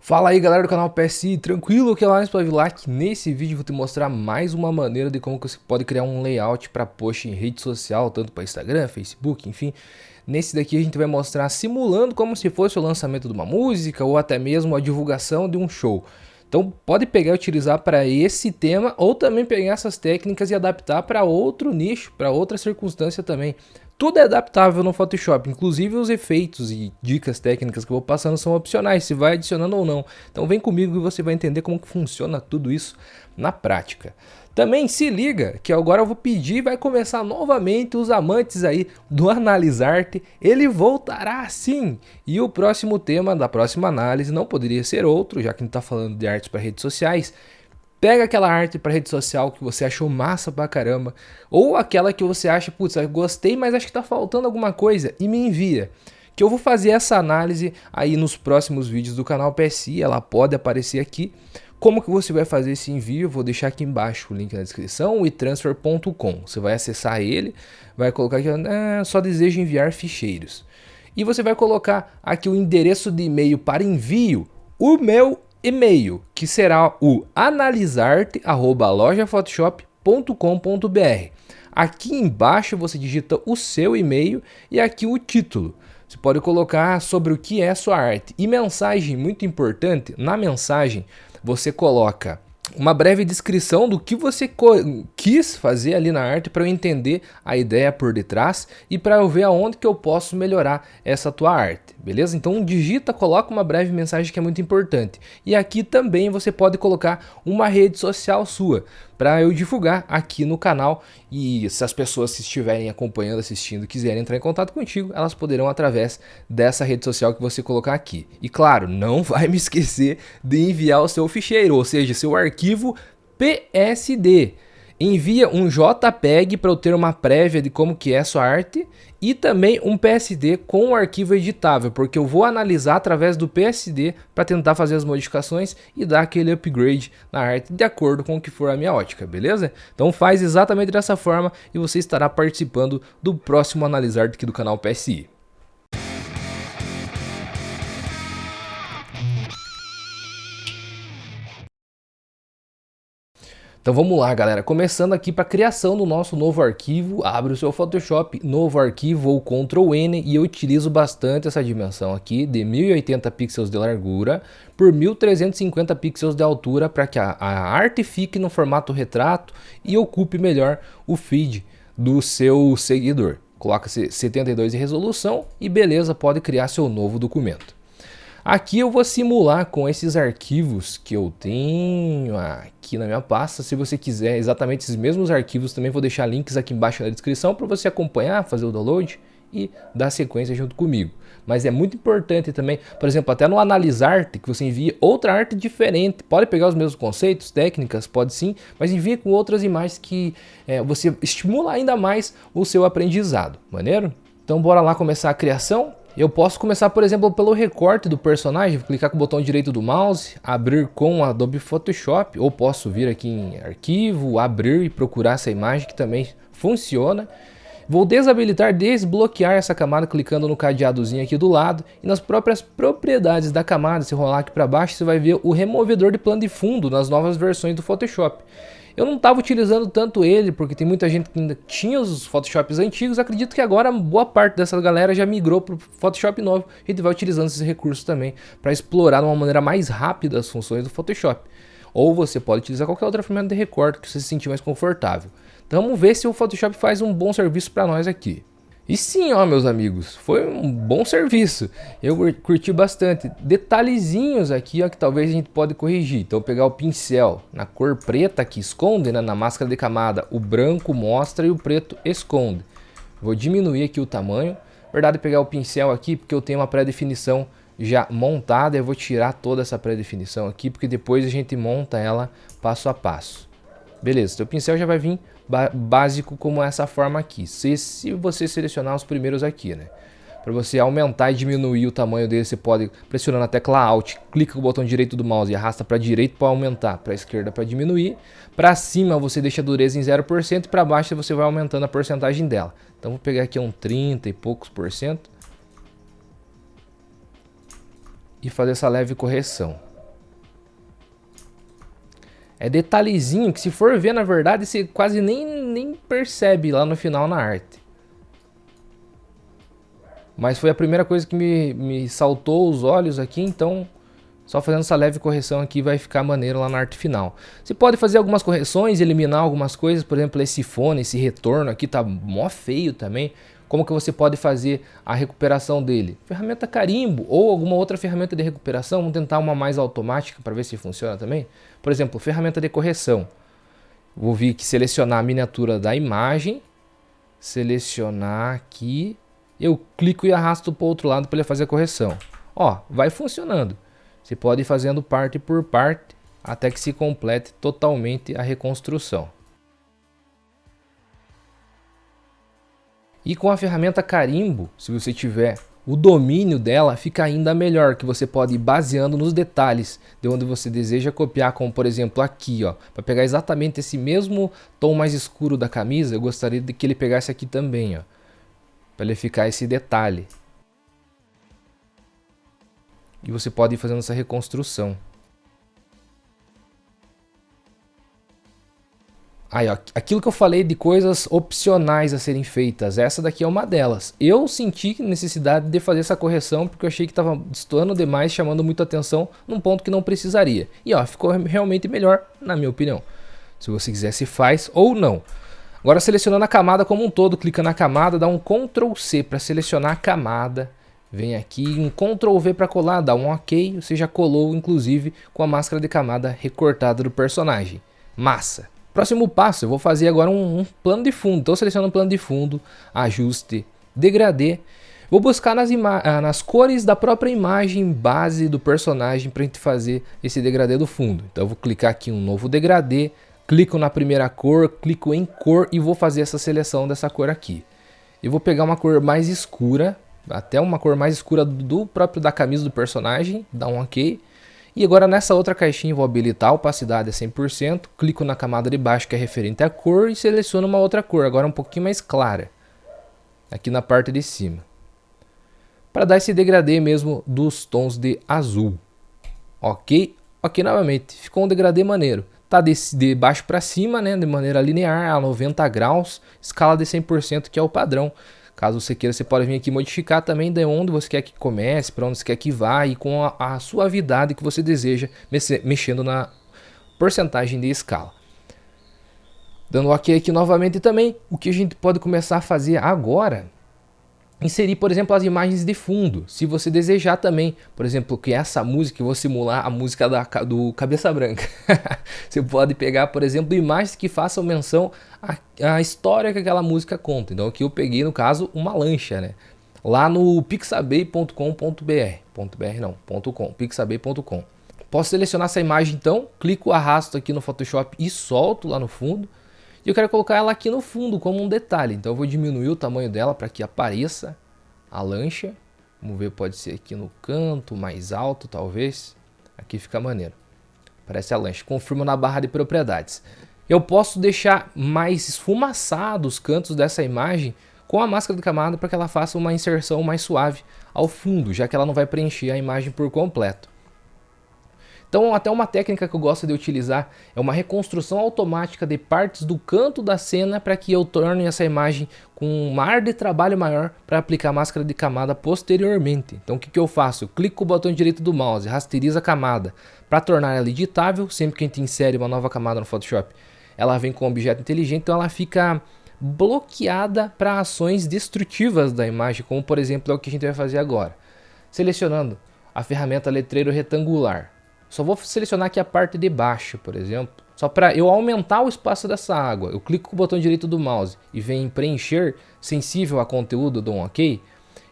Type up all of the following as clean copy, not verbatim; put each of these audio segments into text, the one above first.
Fala aí galera do canal PSI, tranquilo? Aqui é o Alex Pavilac. Nesse vídeo eu vou te mostrar mais uma maneira de como você pode criar um layout para post em rede social, tanto para Instagram, Facebook, enfim. Nesse daqui a gente vai mostrar simulando como se fosse o lançamento de uma música ou até mesmo a divulgação de um show. Então pode pegar e utilizar para esse tema ou também pegar essas técnicas e adaptar para outro nicho, para outra circunstância também. Tudo é adaptável no Photoshop, inclusive os efeitos e dicas técnicas que eu vou passando são opcionais, se vai adicionando ou não. Então vem comigo e você vai entender como que funciona tudo isso na prática. Também se liga que agora eu vou pedir e vai começar novamente os amantes aí do Analisarte. Ele voltará sim! E o próximo tema da próxima análise não poderia ser outro, já que a gente está falando de artes para redes sociais. Pega aquela arte para rede social que você achou massa pra caramba, ou aquela que você acha, putz, eu gostei, mas acho que tá faltando alguma coisa, e me envia. Que eu vou fazer essa análise aí nos próximos vídeos do canal PSI, ela pode aparecer aqui. Como que você vai fazer esse envio? Eu vou deixar aqui embaixo o link na descrição, o itransfer.com. Você vai acessar ele, vai colocar aqui, só desejo enviar ficheiros. E você vai colocar aqui o endereço de e-mail para envio, o meu e-mail, que será o analisarte@lojaphotoshop.com.br. Aqui embaixo você digita o seu e-mail e aqui o título. Você pode colocar sobre o que é sua arte. E mensagem, muito importante, na mensagem você coloca uma breve descrição do que você quis fazer ali na arte para eu entender a ideia por detrás e para eu ver aonde que eu posso melhorar essa tua arte, beleza? Então digita, coloca uma breve mensagem que é muito importante. E aqui também você pode colocar uma rede social sua para eu divulgar aqui no canal, e se as pessoas que estiverem acompanhando, assistindo, quiserem entrar em contato contigo, elas poderão através dessa rede social que você colocar aqui. E claro, não vai me esquecer de enviar o seu ficheiro, ou seja, seu arquivo PSD. Envia um JPEG para eu ter uma prévia de como que é a sua arte e também um PSD com o arquivo editável, porque eu vou analisar através do PSD para tentar fazer as modificações e dar aquele upgrade na arte de acordo com o que for a minha ótica, beleza? Então faz exatamente dessa forma e você estará participando do próximo Analisar aqui do canal PSI. Então vamos lá, galera, começando aqui para a criação do nosso novo arquivo. Abre o seu Photoshop, novo arquivo ou Ctrl N, e eu utilizo bastante essa dimensão aqui de 1080 pixels de largura por 1350 pixels de altura para que a arte fique no formato retrato e ocupe melhor o feed do seu seguidor. Coloca 72 de resolução e beleza, pode criar seu novo documento. Aqui eu vou simular com esses arquivos que eu tenho aqui na minha pasta. Se você quiser exatamente esses mesmos arquivos, também vou deixar links aqui embaixo na descrição para você acompanhar, fazer o download e dar sequência junto comigo. Mas é muito importante também, por exemplo, até no Analisarte, que você envie outra arte diferente. Pode pegar os mesmos conceitos, técnicas, pode sim, mas envie com outras imagens que você estimula ainda mais o seu aprendizado. Maneiro? Então bora lá começar a criação. Eu posso começar, por exemplo, pelo recorte do personagem, vou clicar com o botão direito do mouse, abrir com o Adobe Photoshop, ou posso vir aqui em arquivo, abrir e procurar essa imagem que também funciona. Vou desabilitar, desbloquear essa camada clicando no cadeadozinho aqui do lado e nas próprias propriedades da camada, se rolar aqui para baixo, você vai ver o removedor de plano de fundo nas novas versões do Photoshop. Eu não estava utilizando tanto ele, porque tem muita gente que ainda tinha os Photoshops antigos. Acredito que agora boa parte dessa galera já migrou para o Photoshop novo. A gente vai utilizando esses recursos também para explorar de uma maneira mais rápida as funções do Photoshop. Ou você pode utilizar qualquer outra ferramenta de recorte que você se sentir mais confortável. Então vamos ver se o Photoshop faz um bom serviço para nós aqui. E sim, ó, meus amigos, foi um bom serviço. Eu curti bastante. Detalhezinhos aqui, ó, que talvez a gente pode corrigir. Então, pegar o pincel na cor preta que esconde, né, na máscara de camada, o branco mostra e o preto esconde. Vou diminuir aqui o tamanho. Na verdade, pegar o pincel aqui, porque eu tenho uma pré-definição já montada. Eu vou tirar toda essa pré-definição aqui, porque depois a gente monta ela passo a passo. Beleza, seu pincel já vai vir básico como essa forma aqui, se você selecionar os primeiros aqui, né? Para você aumentar e diminuir o tamanho dele, você pode pressionar na tecla Alt, clica com o botão direito do mouse e arrasta para direita para aumentar, para esquerda para diminuir. Para cima você deixa a dureza em 0% e para baixo você vai aumentando a porcentagem dela. Então vou pegar aqui um 30 e poucos por cento e fazer essa leve correção. É detalhezinho que, se for ver, na verdade, você quase nem percebe lá no final na arte. Mas foi a primeira coisa que me saltou os olhos aqui, então só fazendo essa leve correção aqui vai ficar maneiro lá na arte final. Você pode fazer algumas correções, eliminar algumas coisas, por exemplo, esse fone, esse retorno aqui tá mó feio também. Como que você pode fazer a recuperação dele? Ferramenta carimbo ou alguma outra ferramenta de recuperação. Vamos tentar uma mais automática para ver se funciona também. Por exemplo, ferramenta de correção. Vou vir aqui selecionar a miniatura da imagem. Selecionar aqui. Eu clico e arrasto para o outro lado para ele fazer a correção. Ó, vai funcionando. Você pode ir fazendo parte por parte até que se complete totalmente a reconstrução. E com a ferramenta carimbo, se você tiver o domínio dela, fica ainda melhor, que você pode ir baseando nos detalhes de onde você deseja copiar, como por exemplo aqui, ó, para pegar exatamente esse mesmo tom mais escuro da camisa, eu gostaria de que ele pegasse aqui também, ó, para ele ficar esse detalhe. E você pode ir fazendo essa reconstrução. Aí, ó, aquilo que eu falei de coisas opcionais a serem feitas, essa daqui é uma delas. Eu senti necessidade de fazer essa correção porque eu achei que estava destoando demais, chamando muito atenção num ponto que não precisaria. E ó, ficou realmente melhor, na minha opinião. Se você quiser, se faz ou não. Agora, selecionando a camada como um todo, clica na camada, dá um Ctrl C para selecionar a camada. Vem aqui, um Ctrl V para colar, dá um OK. Você já colou, inclusive, com a máscara de camada recortada do personagem. Massa! Próximo passo, eu vou fazer agora um plano de fundo. Então, seleciono um plano de fundo, ajuste, degradê. Vou buscar nas cores da própria imagem base do personagem para a gente fazer esse degradê do fundo. Então, eu vou clicar aqui em um novo degradê, clico na primeira cor, clico em cor e vou fazer essa seleção dessa cor aqui. Eu vou pegar uma cor mais escura, até uma cor mais escura do próprio da camisa do personagem, dá um OK. E agora nessa outra caixinha vou habilitar a opacidade a 100%, clico na camada de baixo que é referente à cor e seleciono uma outra cor, agora um pouquinho mais clara, aqui na parte de cima. Para dar esse degradê mesmo dos tons de azul. OK? OK novamente, ficou um degradê maneiro. Tá de baixo para cima, né, de maneira linear, a 90 graus, escala de 100% que é o padrão. Caso você queira, você pode vir aqui modificar também de onde você quer que comece, para onde você quer que vá e com a suavidade que você deseja, mexendo na porcentagem de escala. Dando OK aqui novamente também, o que a gente pode começar a fazer agora, inserir, por exemplo, as imagens de fundo. Se você desejar também, por exemplo, que essa música, eu vou simular a música do Cabeça Branca. Você pode pegar, por exemplo, imagens que façam menção à história que aquela música conta. Então aqui eu peguei, no caso, uma lancha, né? Lá no pixabay.com.br, pixabay.com. Posso selecionar essa imagem então, clico, arrasto aqui no Photoshop e solto lá no fundo. E eu quero colocar ela aqui no fundo como um detalhe. Então eu vou diminuir o tamanho dela para que apareça a lancha. Vamos ver, pode ser aqui no canto, mais alto talvez. Aqui fica maneiro. Parece a lancha. Confirmo na barra de propriedades. Eu posso deixar mais esfumaçado os cantos dessa imagem com a máscara de camada para que ela faça uma inserção mais suave ao fundo, já que ela não vai preencher a imagem por completo. Então, até uma técnica que eu gosto de utilizar é uma reconstrução automática de partes do canto da cena para que eu torne essa imagem com uma área de trabalho maior para aplicar a máscara de camada posteriormente. Então, o que eu faço? Eu clico com o botão direito do mouse, rasterizo a camada para tornar ela editável. Sempre que a gente insere uma nova camada no Photoshop, ela vem com um objeto inteligente, então ela fica bloqueada para ações destrutivas da imagem, como por exemplo é o que a gente vai fazer agora. Selecionando a ferramenta letreiro retangular. Só vou selecionar aqui a parte de baixo, por exemplo, só para eu aumentar o espaço dessa água. Eu clico com o botão direito do mouse e vem em preencher sensível a conteúdo, dou um OK.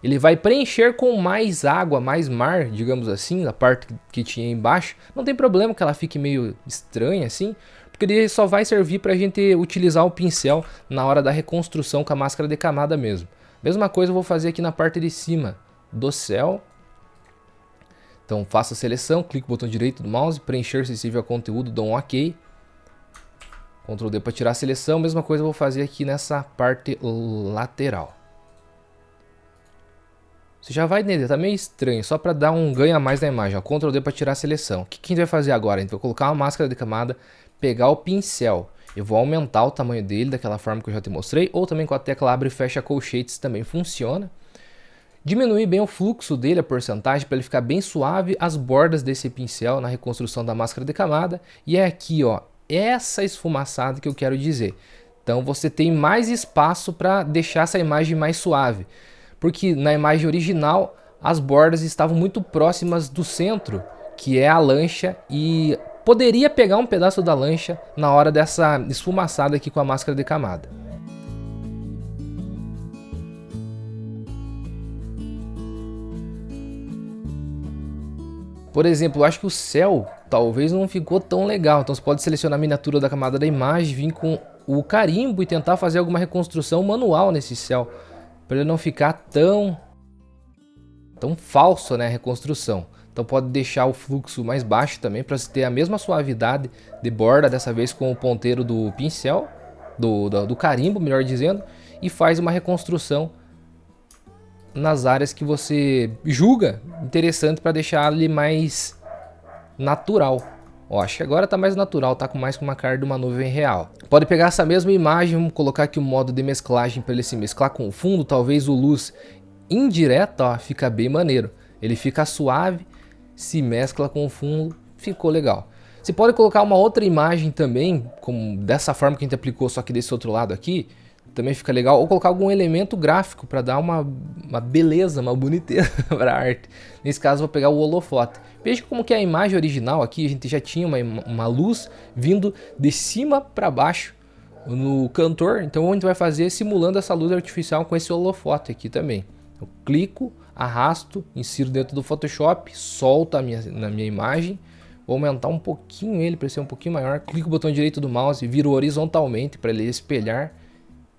Ele vai preencher com mais água, mais mar, digamos assim, na parte que tinha embaixo. Não tem problema que ela fique meio estranha assim, porque ele só vai servir para a gente utilizar o pincel na hora da reconstrução com a máscara de camada mesmo. Mesma coisa eu vou fazer aqui na parte de cima do céu. Então faço a seleção, clico no botão direito do mouse, preencher sensível a conteúdo, dou um OK. Ctrl D para tirar a seleção, mesma coisa eu vou fazer aqui nessa parte lateral. Você já vai entender, tá meio estranho, só para dar um ganho a mais na imagem. Ctrl D para tirar a seleção. O que a gente vai fazer agora? A gente vai colocar uma máscara de camada, pegar o pincel, eu vou aumentar o tamanho dele daquela forma que eu já te mostrei, ou também com a tecla abre e fecha colchetes também funciona. Diminuir bem o fluxo dele, a porcentagem, para ele ficar bem suave as bordas desse pincel na reconstrução da máscara de camada. E é aqui, ó, essa esfumaçada que eu quero dizer. Então você tem mais espaço para deixar essa imagem mais suave. Porque na imagem original as bordas estavam muito próximas do centro, que é a lancha, e poderia pegar um pedaço da lancha na hora dessa esfumaçada aqui com a máscara de camada. Por exemplo, eu acho que o céu talvez não ficou tão legal, então você pode selecionar a miniatura da camada da imagem, vir com o carimbo e tentar fazer alguma reconstrução manual nesse céu, para ele não ficar tão falso, né, a reconstrução. Então pode deixar o fluxo mais baixo também, para você ter a mesma suavidade de borda, dessa vez com o ponteiro do pincel, do carimbo, melhor dizendo, e faz uma reconstrução nas áreas que você julga interessante para deixar ele mais natural. Ó, acho que agora tá mais natural, tá com mais com uma cara de uma nuvem real. Pode pegar essa mesma imagem, vamos colocar aqui o modo de mesclagem para ele se mesclar com o fundo, talvez o luz indireta, ó, fica bem maneiro. Ele fica suave, se mescla com o fundo, ficou legal. Você pode colocar uma outra imagem também, como dessa forma que a gente aplicou, só que desse outro lado aqui, também fica legal, ou colocar algum elemento gráfico para dar uma beleza, uma boniteza para a arte. Nesse caso vou pegar o holofote. Veja como que é a imagem original aqui, a gente já tinha uma luz vindo de cima para baixo no cantor, então a gente vai fazer simulando essa luz artificial com esse holofote aqui também. Eu clico, arrasto, insiro dentro do Photoshop, solto na minha imagem, vou aumentar um pouquinho ele para ser um pouquinho maior, clico o botão direito do mouse e viro horizontalmente para ele espelhar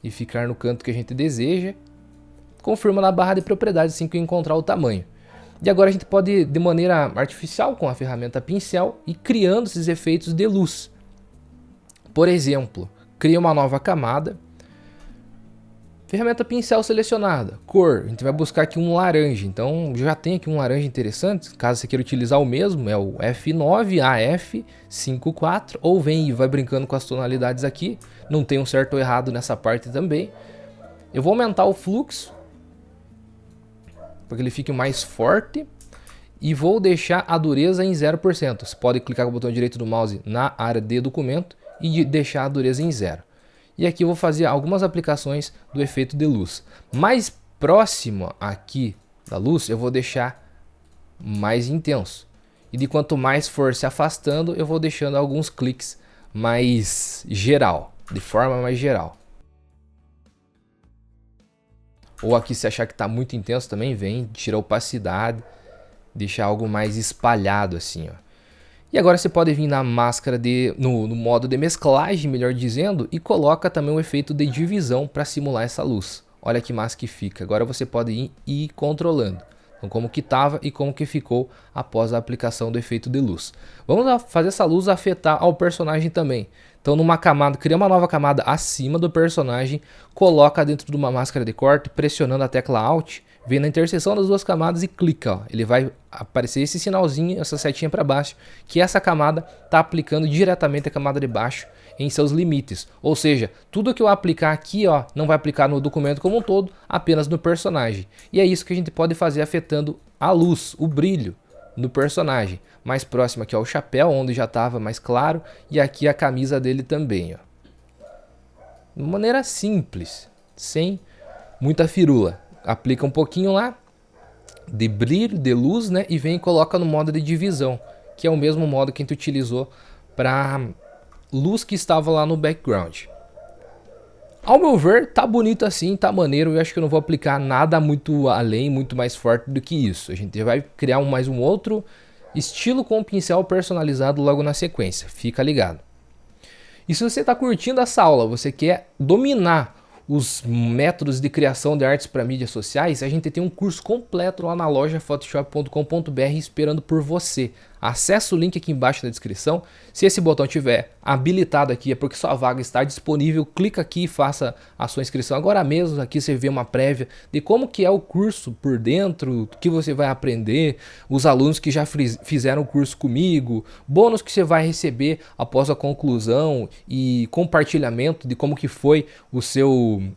e ficar no canto que a gente deseja. Confirma na barra de propriedades assim que eu encontrar o tamanho. E agora a gente pode, de maneira artificial, com a ferramenta pincel, ir criando esses efeitos de luz. Por exemplo, cria uma nova camada, ferramenta pincel selecionada, cor, a gente vai buscar aqui um laranja, então já tem aqui um laranja interessante, caso você queira utilizar o mesmo, é o F9, AF54, ou vem e vai brincando com as tonalidades aqui, não tem um certo ou errado nessa parte também. Eu vou aumentar o fluxo, para que ele fique mais forte, e vou deixar a dureza em 0%, você pode clicar com o botão direito do mouse na área de documento e deixar a dureza em 0%. E aqui eu vou fazer algumas aplicações do efeito de luz. Mais próximo aqui da luz eu vou deixar mais intenso. E de quanto mais for se afastando, eu vou deixando alguns cliques mais geral, de forma mais geral. Ou aqui se achar que está muito intenso também, vem, tira a opacidade, deixar algo mais espalhado assim, ó. E agora você pode vir na máscara no modo de mesclagem, melhor dizendo, e coloca também o efeito de divisão para simular essa luz. Olha que massa que fica. Agora você pode ir controlando. Então, como que estava e como que ficou após a aplicação do efeito de luz. Vamos fazer essa luz afetar ao personagem também. Então, numa camada, cria uma nova camada acima do personagem, coloca dentro de uma máscara de corte, pressionando a tecla Alt, vem na interseção das duas camadas e clica, ó. Ele vai aparecer esse sinalzinho, essa setinha para baixo, que essa camada está aplicando diretamente a camada de baixo em seus limites. Ou seja, tudo que eu aplicar aqui, ó, não vai aplicar no documento como um todo, apenas no personagem. E é isso que a gente pode fazer afetando a luz, o brilho no personagem. Mais próximo aqui ao chapéu, onde já estava mais claro, e aqui a camisa dele também, ó. De maneira simples, sem muita firula. Aplica um pouquinho lá de brilho, de luz, né? E vem e coloca no modo de divisão, que é o mesmo modo que a gente utilizou para luz que estava lá no background. Ao meu ver, tá bonito assim, tá maneiro. Eu acho que eu não vou aplicar nada muito além, muito mais forte do que isso. A gente vai criar mais um outro estilo com o pincel personalizado logo na sequência. Fica ligado. E se você está curtindo essa aula, você quer dominar os métodos de criação de artes para mídias sociais, a gente tem um curso completo lá na loja photoshop.com.br esperando por você. acessa o link aqui embaixo na descrição. Se esse botão estiver habilitado aqui é porque sua vaga está disponível, clica aqui e faça a sua inscrição agora mesmo. Aqui você vê uma prévia de como que é o curso por dentro, o que você vai aprender, os alunos que já fizeram o curso comigo, bônus que você vai receber após a conclusão e compartilhamento de como que foi a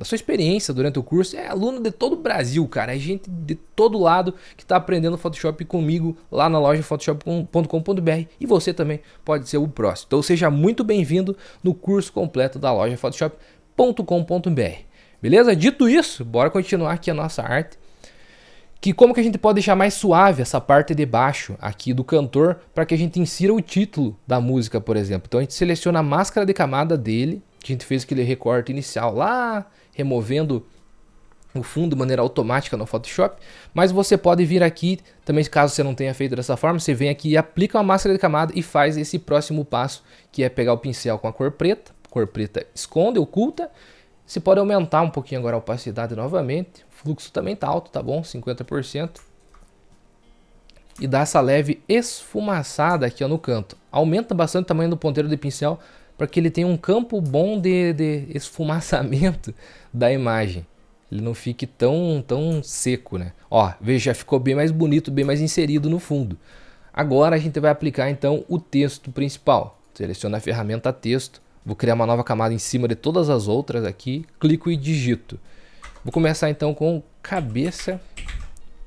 sua experiência durante o curso. É aluno de todo o Brasil, cara, é gente de todo lado que está aprendendo Photoshop comigo lá na loja photoshop.com.br e você também pode ser o próximo. Então seja muito bem-vindo no curso completo da loja photoshop.com.br. Beleza? Dito isso, bora continuar aqui a nossa arte. Que como que a gente pode deixar mais suave essa parte de baixo aqui do cantor para que a gente insira o título da música, por exemplo. Então a gente seleciona a máscara de camada dele, que a gente fez aquele recorte inicial lá, removendo o fundo de maneira automática no Photoshop, mas você pode vir aqui, também caso você não tenha feito dessa forma, você vem aqui e aplica uma máscara de camada e faz esse próximo passo, que é pegar o pincel com a cor preta esconde, oculta. Você pode aumentar um pouquinho agora a opacidade novamente, o fluxo também tá alto, tá bom? 50%. E dá essa leve esfumaçada aqui ó, no canto. Aumenta bastante o tamanho do ponteiro de pincel para que ele tenha um campo bom de esfumaçamento da imagem. Ele não fique tão seco, né? Ó, veja, já ficou bem mais bonito, bem mais inserido no fundo. Agora a gente vai aplicar então o texto principal. Seleciona a ferramenta texto. Vou criar uma nova camada em cima de todas as outras aqui. Clico e digito. Vou começar então com cabeça.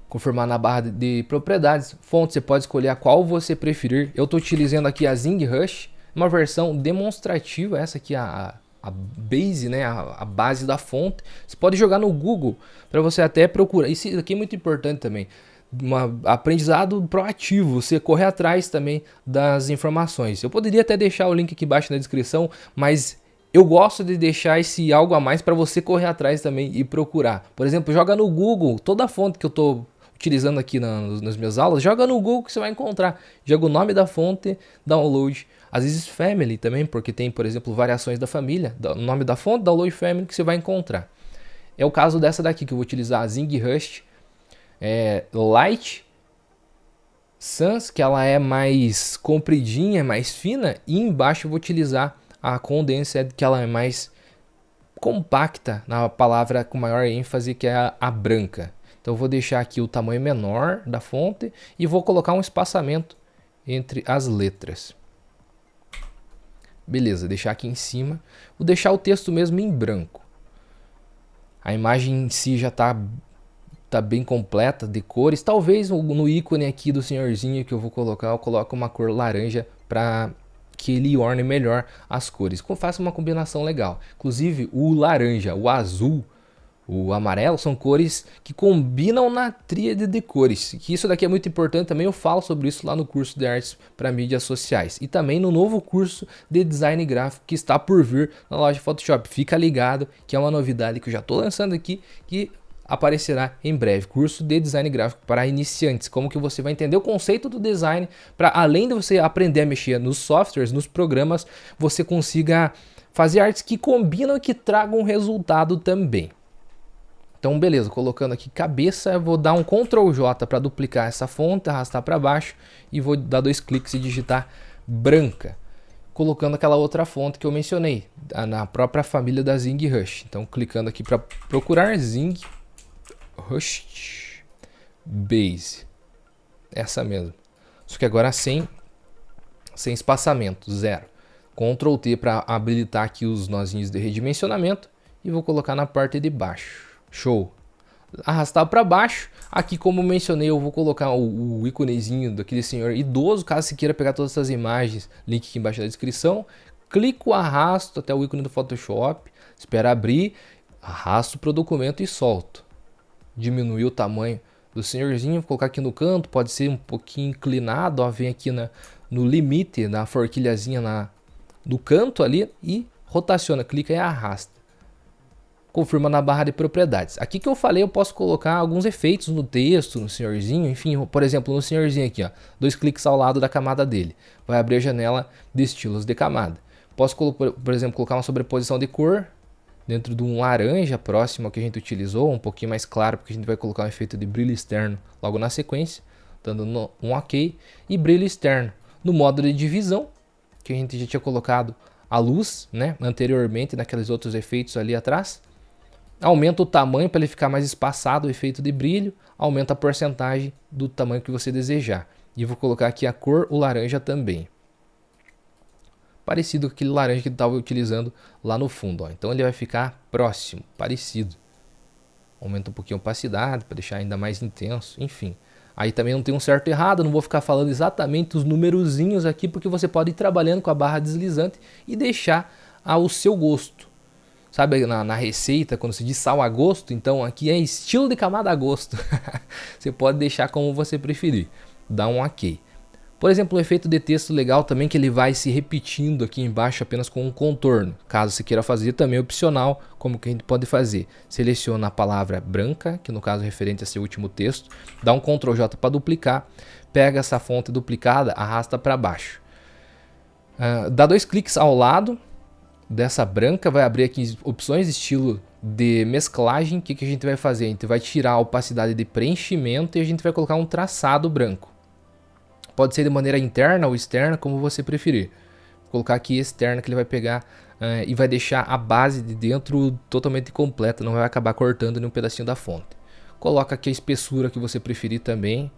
Confirmar na barra de propriedades. Fonte, você pode escolher a qual você preferir. Eu estou utilizando aqui a ZingRush. Uma versão demonstrativa. Essa aqui é a base, né, a base da fonte. Você pode jogar no Google para você até procurar. Isso aqui é muito importante também. Aprendizado proativo, você correr atrás também das informações. Eu poderia até deixar o link aqui embaixo na descrição, mas eu gosto de deixar esse algo a mais para você correr atrás também e procurar. Por exemplo, joga no Google, toda a fonte que eu estou utilizando aqui nas minhas aulas, joga no Google que você vai encontrar. Joga o nome da fonte, download. Às vezes family também, porque tem, por exemplo, variações da família. O nome da fonte, download family, que você vai encontrar. É o caso dessa daqui, que eu vou utilizar a ZingRush Light Sans, que ela é mais compridinha, mais fina. E embaixo eu vou utilizar a Condensed, que ela é mais compacta, na palavra com maior ênfase, que é a branca. Então eu vou deixar aqui o tamanho menor da fonte e vou colocar um espaçamento entre as letras. Beleza, deixar aqui em cima. Vou deixar o texto mesmo em branco. A imagem em si já tá bem completa de cores. Talvez no ícone aqui do senhorzinho que eu vou colocar, eu coloco uma cor laranja para que ele orne melhor as cores. Faça uma combinação legal. Inclusive o laranja, o azul, o amarelo são cores que combinam na tríade de cores. Que isso daqui é muito importante também, eu falo sobre isso lá no curso de artes para mídias sociais. E também no novo curso de design gráfico que está por vir na loja Photoshop. Fica ligado que é uma novidade que eu já estou lançando aqui, que aparecerá em breve. Curso de design gráfico para iniciantes. Como que você vai entender o conceito do design para, além de você aprender a mexer nos softwares, nos programas, você consiga fazer artes que combinam e que tragam um resultado também. Então beleza, colocando aqui cabeça, eu vou dar um Ctrl J para duplicar essa fonte, arrastar para baixo e vou dar 2 cliques e digitar branca, colocando aquela outra fonte que eu mencionei, na própria família da ZingRush. Então clicando aqui para procurar ZingRush Base, essa mesmo, só que agora sem espaçamento, 0. Ctrl T para habilitar aqui os nozinhos de redimensionamento e vou colocar na parte de baixo. Show. Arrastar para baixo. Aqui, como mencionei, eu vou colocar o íconezinho daquele senhor idoso, caso você queira pegar todas essas imagens. Link aqui embaixo da descrição. Clico, arrasto até o ícone do Photoshop. Espera abrir. Arrasto para o documento e solto. Diminuir o tamanho do senhorzinho. Vou colocar aqui no canto. Pode ser um pouquinho inclinado. Ó, vem aqui no limite, na forquilhazinha no canto ali. E rotaciona. Clica e arrasta. Confirma na barra de propriedades. Aqui que eu falei, eu posso colocar alguns efeitos no texto, no senhorzinho, enfim, por exemplo, no senhorzinho aqui, ó, 2 cliques ao lado da camada dele. Vai abrir a janela de estilos de camada. Posso, por exemplo, colocar uma sobreposição de cor dentro de um laranja próximo ao que a gente utilizou, um pouquinho mais claro, porque a gente vai colocar um efeito de brilho externo logo na sequência, dando um OK, e brilho externo. No modo de divisão, que a gente já tinha colocado a luz, né, anteriormente naqueles outros efeitos ali atrás. Aumenta o tamanho para ele ficar mais espaçado, o efeito de brilho. Aumenta a porcentagem do tamanho que você desejar. E vou colocar aqui a cor, o laranja também. Parecido com aquele laranja que eu estava utilizando lá no fundo. Ó. Então ele vai ficar próximo, parecido. Aumenta um pouquinho a opacidade para deixar ainda mais intenso, enfim. Aí também não tem um certo e errado, não vou ficar falando exatamente os numerozinhos aqui, porque você pode ir trabalhando com a barra deslizante e deixar ao seu gosto. Sabe na receita, quando se diz sal a gosto, então aqui é estilo de camada a gosto. Você pode deixar como você preferir, dá um ok. Por exemplo, um efeito de texto legal também que ele vai se repetindo aqui embaixo apenas com um contorno. Caso você queira fazer também é opcional, como que a gente pode fazer. Seleciona a palavra branca, que no caso é referente a seu último texto, dá um Ctrl J para duplicar, pega essa fonte duplicada, arrasta para baixo. Dá 2 cliques ao lado dessa branca, vai abrir aqui opções de estilo de mesclagem. O que a gente vai fazer? A gente vai tirar a opacidade de preenchimento e a gente vai colocar um traçado branco. Pode ser de maneira interna ou externa, como você preferir. Vou colocar aqui externa, que ele vai pegar e vai deixar a base de dentro totalmente completa, não vai acabar cortando nenhum pedacinho da fonte. Coloca aqui a espessura que você preferir também,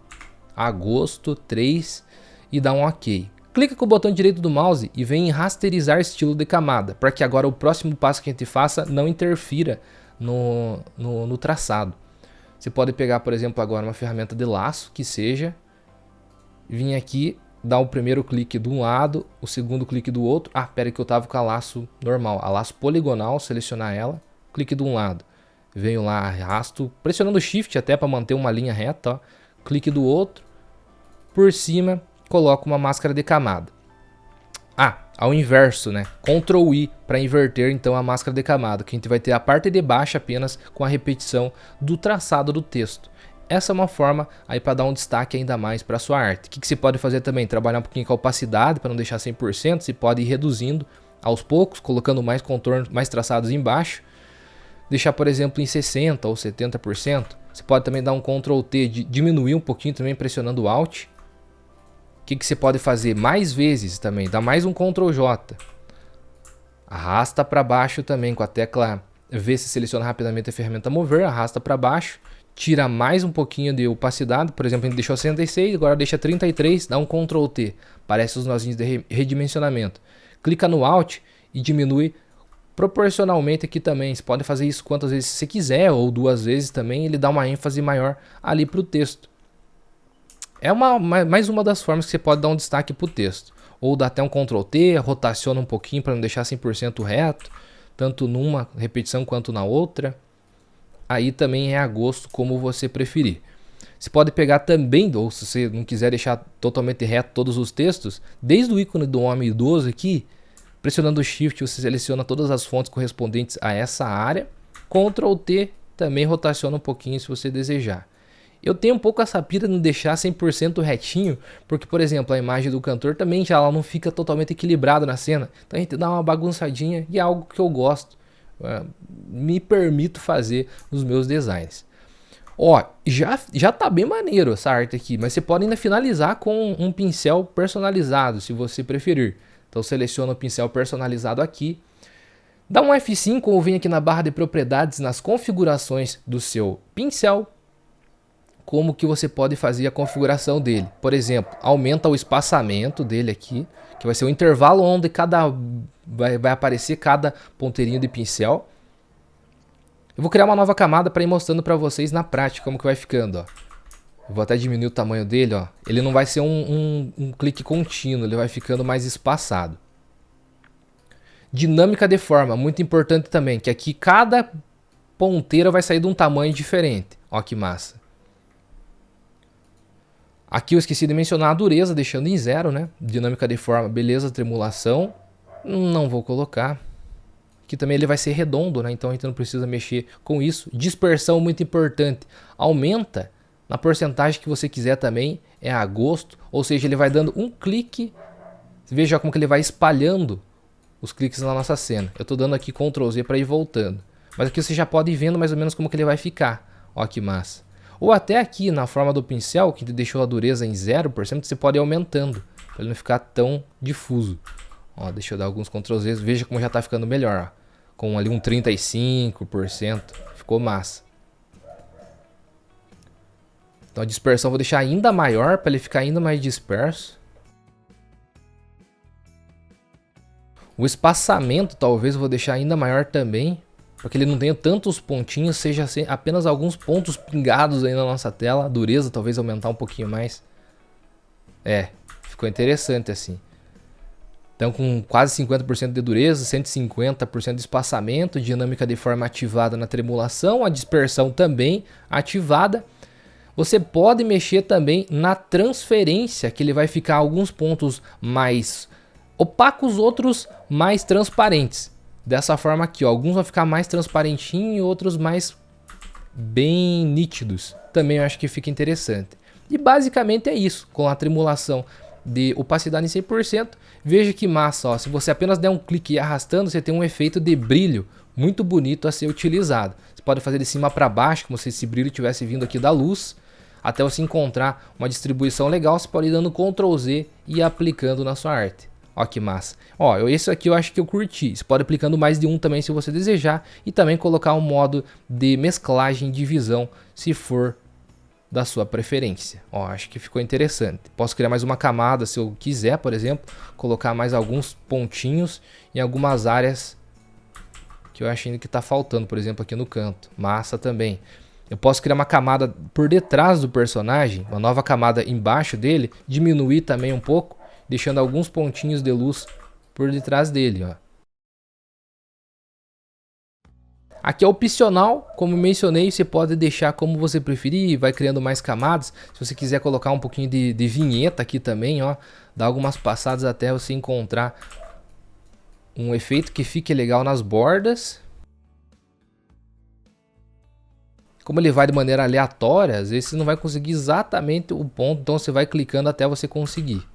a gosto, 3, e dá um ok. Clica com o botão direito do mouse e vem em rasterizar estilo de camada, para que agora o próximo passo que a gente faça não interfira no traçado. Você pode pegar, por exemplo, agora uma ferramenta de laço, que seja, vir aqui, dar o primeiro clique de um lado, o segundo clique do outro. Ah, pera que eu tava com a laço normal, a laço poligonal, selecionar ela, clique de um lado. Venho lá, arrasto, pressionando o Shift até para manter uma linha reta, ó. Clique do outro, por cima, coloco uma máscara de camada. Ah, ao inverso, né? Ctrl I para inverter então a máscara de camada, que a gente vai ter a parte de baixo apenas com a repetição do traçado do texto. Essa é uma forma aí para dar um destaque ainda mais para a sua arte. O que você pode fazer também? Trabalhar um pouquinho com a opacidade para não deixar 100%. Você pode ir reduzindo aos poucos, colocando mais contornos, mais traçados embaixo. Deixar, por exemplo, em 60% ou 70%. Você pode também dar um Ctrl T, diminuir um pouquinho também pressionando o Alt. O que você pode fazer? Mais vezes também, dá mais um Ctrl J. Arrasta para baixo também com a tecla V, se seleciona rapidamente a ferramenta mover, arrasta para baixo. Tira mais um pouquinho de opacidade, por exemplo, a gente deixou 66, agora deixa 33, dá um Ctrl T, aparece os nozinhos de redimensionamento. Clica no Alt e diminui proporcionalmente aqui também. Você pode fazer isso quantas vezes você quiser, ou 2 vezes também, ele dá uma ênfase maior ali para o texto. É mais uma das formas que você pode dar um destaque para o texto. Ou dá até um Ctrl T, rotaciona um pouquinho para não deixar 100% reto, tanto numa repetição quanto na outra. Aí também é a gosto, como você preferir. Você pode pegar também, ou se você não quiser deixar totalmente reto todos os textos, desde o ícone do homem idoso aqui, pressionando o Shift você seleciona todas as fontes correspondentes a essa área. Ctrl T também rotaciona um pouquinho se você desejar. Eu tenho um pouco essa pira de não deixar 100% retinho, porque, por exemplo, a imagem do cantor também já ela não fica totalmente equilibrada na cena. Então a gente dá uma bagunçadinha e é algo que eu gosto. Me permito fazer nos meus designs. Ó, já tá bem maneiro essa arte aqui, mas você pode ainda finalizar com um pincel personalizado, se você preferir. Então seleciona o pincel personalizado aqui, dá um F5 ou vem aqui na barra de propriedades, nas configurações do seu pincel, como que você pode fazer a configuração dele. Por exemplo, aumenta o espaçamento dele aqui, que vai ser o intervalo onde vai aparecer cada ponteirinho de pincel. Eu vou criar uma nova camada para ir mostrando para vocês na prática como que vai ficando, ó. Eu vou até diminuir o tamanho dele, ó. Ele não vai ser um clique contínuo, ele vai ficando mais espaçado. Dinâmica de forma, muito importante também, que aqui cada ponteira vai sair de um tamanho diferente. Ó que massa. Aqui eu esqueci de mencionar a dureza, deixando em 0, né? Dinâmica de forma, beleza, tremulação. Não vou colocar. Aqui também ele vai ser redondo, né? Então a gente não precisa mexer com isso. Dispersão, muito importante. Aumenta na porcentagem que você quiser também. É a gosto. Ou seja, ele vai dando um clique. Veja como que ele vai espalhando os cliques na nossa cena. Eu estou dando aqui Ctrl Z para ir voltando. Mas aqui você já pode ir vendo mais ou menos como que ele vai ficar. Ó que massa. Ou até aqui na forma do pincel, que deixou a dureza em 0%, você pode ir aumentando. para ele não ficar tão difuso. Ó, deixa eu dar alguns Ctrl Z, veja como já tá ficando melhor, ó. Com ali um 35%, ficou massa. Então a dispersão eu vou deixar ainda maior para ele ficar ainda mais disperso. O espaçamento talvez eu vou deixar ainda maior também, para que ele não tenha tantos pontinhos, seja apenas alguns pontos pingados aí na nossa tela. A dureza talvez aumentar um pouquinho mais. É, ficou interessante assim. Então com quase 50% de dureza, 150% de espaçamento, dinâmica de forma ativada na tremulação, a dispersão também ativada. Você pode mexer também na transferência, que ele vai ficar alguns pontos mais opacos, outros mais transparentes. Dessa forma aqui, ó, alguns vão ficar mais transparentinhos e outros mais bem nítidos. Também eu acho que fica interessante. E basicamente é isso, com a tremulação de opacidade em 100%. Veja que massa, ó, se você apenas der um clique e arrastando, você tem um efeito de brilho muito bonito a ser utilizado. Você pode fazer de cima para baixo, como se esse brilho tivesse vindo aqui da luz. Até você encontrar uma distribuição legal, você pode ir dando Ctrl Z e ir aplicando na sua arte. Ó que massa. Ó, esse aqui eu acho que eu curti. Você pode ir aplicando mais de um também se você desejar. E também colocar um modo de mesclagem de visão, se for da sua preferência. Ó, acho que ficou interessante. Posso criar mais uma camada se eu quiser, por exemplo. Colocar mais alguns pontinhos em algumas áreas que eu acho ainda que está faltando. Por exemplo, aqui no canto. Massa também. Eu posso criar uma camada por detrás do personagem, uma nova camada embaixo dele, diminuir também um pouco, deixando alguns pontinhos de luz por detrás dele, ó. Aqui é opcional, como mencionei, você pode deixar como você preferir, vai criando mais camadas. Se você quiser colocar um pouquinho de vinheta aqui também, ó, dá algumas passadas até você encontrar um efeito que fique legal nas bordas. Como ele vai de maneira aleatória, às vezes você não vai conseguir exatamente o ponto, então você vai clicando até você conseguir.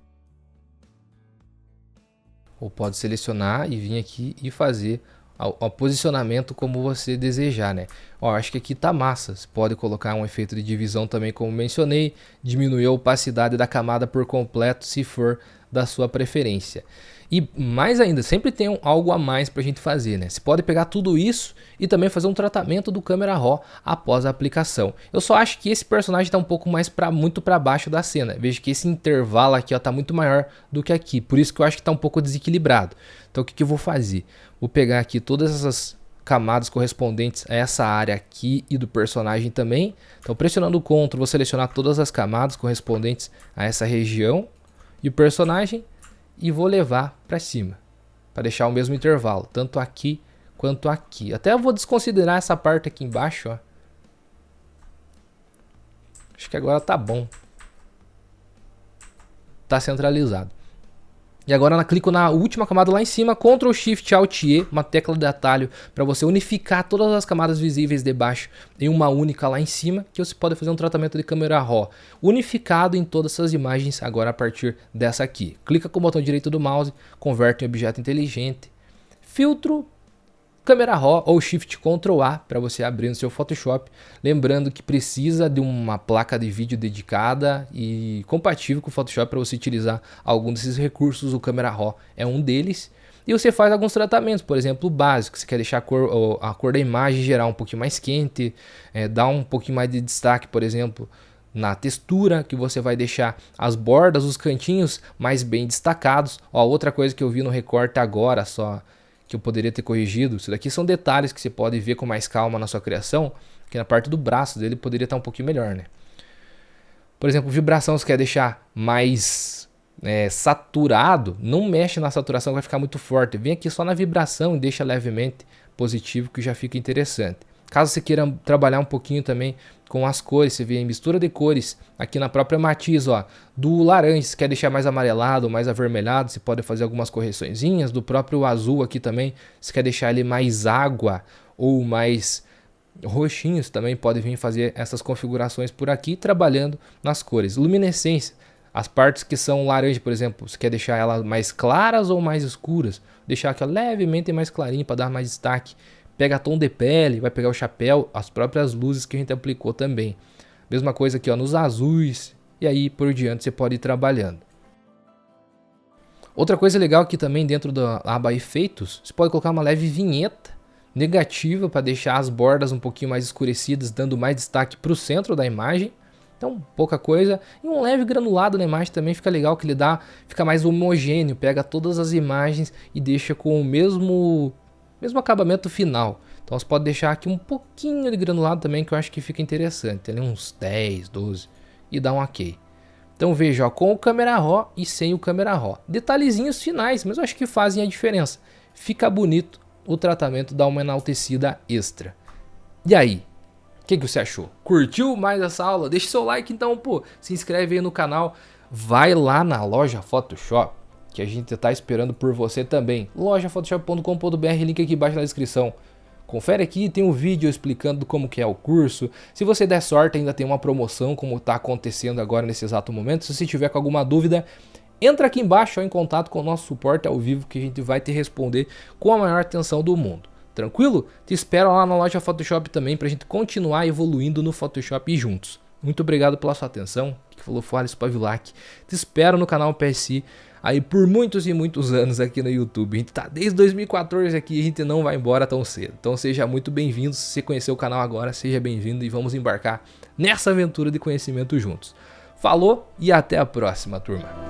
Ou pode selecionar e vir aqui e fazer o posicionamento como você desejar, né? Ó, acho que aqui tá massa. Você pode colocar um efeito de divisão também, como mencionei, diminuir a opacidade da camada por completo, se for da sua preferência. E mais ainda, sempre tem algo a mais para a gente fazer, né? Você pode pegar tudo isso e também fazer um tratamento do câmera raw após a aplicação. Eu só acho que esse personagem está um pouco mais muito para baixo da cena. Veja que esse intervalo aqui está muito maior do que aqui. Por isso que eu acho que está um pouco desequilibrado. Então o que eu vou fazer? Vou pegar aqui todas essas camadas correspondentes a essa área aqui e do personagem também. Então pressionando o Ctrl, vou selecionar todas as camadas correspondentes a essa região e o personagem. E vou levar para cima, para deixar o mesmo intervalo, tanto aqui quanto aqui. Até eu vou desconsiderar essa parte aqui embaixo, ó. Acho que agora tá bom. Tá centralizado. E agora eu clico na última camada lá em cima, Ctrl Shift Alt E, uma tecla de atalho para você unificar todas as camadas visíveis de baixo em uma única lá em cima, que você pode fazer um tratamento de câmera raw unificado em todas essas imagens agora a partir dessa aqui. Clica com o botão direito do mouse, converte em objeto inteligente, filtro, câmera raw ou Shift Ctrl A para você abrir no seu Photoshop. Lembrando que precisa de uma placa de vídeo dedicada e compatível com o Photoshop para você utilizar algum desses recursos. O câmera raw é um deles. E você faz alguns tratamentos, por exemplo, o básico. Você quer deixar a cor da imagem geral um pouquinho mais quente, dar um pouquinho mais de destaque, por exemplo, na textura, que você vai deixar as bordas, os cantinhos mais bem destacados. Ó, outra coisa que eu vi no recorte agora só, que eu poderia ter corrigido, isso daqui são detalhes que você pode ver com mais calma na sua criação, que na parte do braço dele poderia estar um pouquinho melhor, né? Por exemplo, vibração, você quer deixar mais saturado, não mexe na saturação, vai ficar muito forte. Vem aqui só na vibração e deixa levemente positivo, que já fica interessante. Caso você queira trabalhar um pouquinho também com as cores, você vê em mistura de cores aqui na própria matiz, ó, do laranja, se quer deixar mais amarelado, mais avermelhado, você pode fazer algumas correçõezinhas. Do próprio azul aqui também, se quer deixar ele mais água ou mais roxinhos, também pode vir fazer essas configurações por aqui, trabalhando nas cores. Luminescência, as partes que são laranja, por exemplo, você quer deixar elas mais claras ou mais escuras, deixar aqui ó, levemente mais clarinho para dar mais destaque. Pega tom de pele, vai pegar o chapéu, as próprias luzes que a gente aplicou também. Mesma coisa aqui ó, nos azuis, e aí por diante você pode ir trabalhando. Outra coisa legal aqui também dentro da aba efeitos, você pode colocar uma leve vinheta negativa para deixar as bordas um pouquinho mais escurecidas, dando mais destaque para o centro da imagem. Então, pouca coisa. E um leve granulado na imagem também fica legal, que ele fica mais homogêneo, pega todas as imagens e deixa com o mesmo acabamento final. Então você pode deixar aqui um pouquinho de granulado também, que eu acho que fica interessante. Tem ali uns 10, 12 e dá um ok. Então veja, ó, com o Camera Raw e sem o Camera Raw. Detalhezinhos finais, mas eu acho que fazem a diferença. Fica bonito, o tratamento dá uma enaltecida extra. E aí? O que você achou? Curtiu mais essa aula? Deixa seu like então, pô. Se inscreve aí no canal. Vai lá na loja Photoshop, que a gente tá esperando por você também. lojaphotoshop.com.br, link aqui embaixo na descrição. Confere aqui, tem um vídeo explicando como que é o curso. Se você der sorte, ainda tem uma promoção, como está acontecendo agora nesse exato momento. Se você tiver com alguma dúvida, entra aqui embaixo, ó, em contato com o nosso suporte ao vivo, que a gente vai te responder com a maior atenção do mundo. Tranquilo? Te espero lá na loja Photoshop também, para a gente continuar evoluindo no Photoshop juntos. Muito obrigado pela sua atenção. Que falou Fales Pavilac. Te espero no canal PSI aí por muitos e muitos anos aqui no YouTube. A gente tá desde 2014 aqui e a gente não vai embora tão cedo. Então seja muito bem-vindo. Se você conheceu o canal agora, seja bem-vindo e vamos embarcar nessa aventura de conhecimento juntos. Falou e até a próxima, turma.